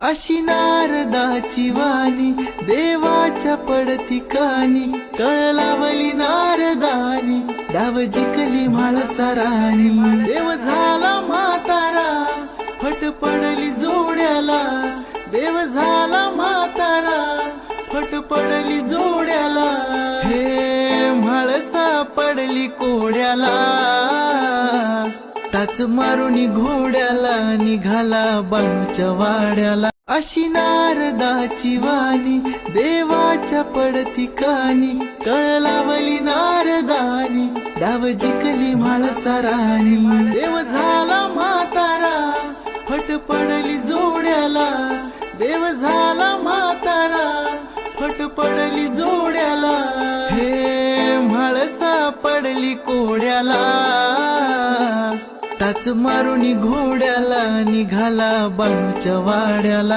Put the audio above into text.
अशी नारदाची वाणी देवाच्या पडती कानी, कळलावली नारदानी डाव जिंकली म्हाळसारानी. देव झाला म्हातारा फट पडली जोड्याला, देव झाला म्हातारा फट पडली जोड्याला. हे म्हाळसा पडली कोड्याला, टाच मारुनी घोड्याला निघाला बाळूच्या वाड्याला. अशी नारदाची वाणी देवाच्या पडती कानी, कळलावली नारदानी डाव जिंकली म्हाळसारानी. देव झाला म्हातारा फट पडली जोड्याला, देव झाला म्हातारा फट पडली जोड्याला. हे म्हाळसा पडली कोड्याला, टाच मारुनी घोड्याला निघाला बाळूच्या वाड्याला.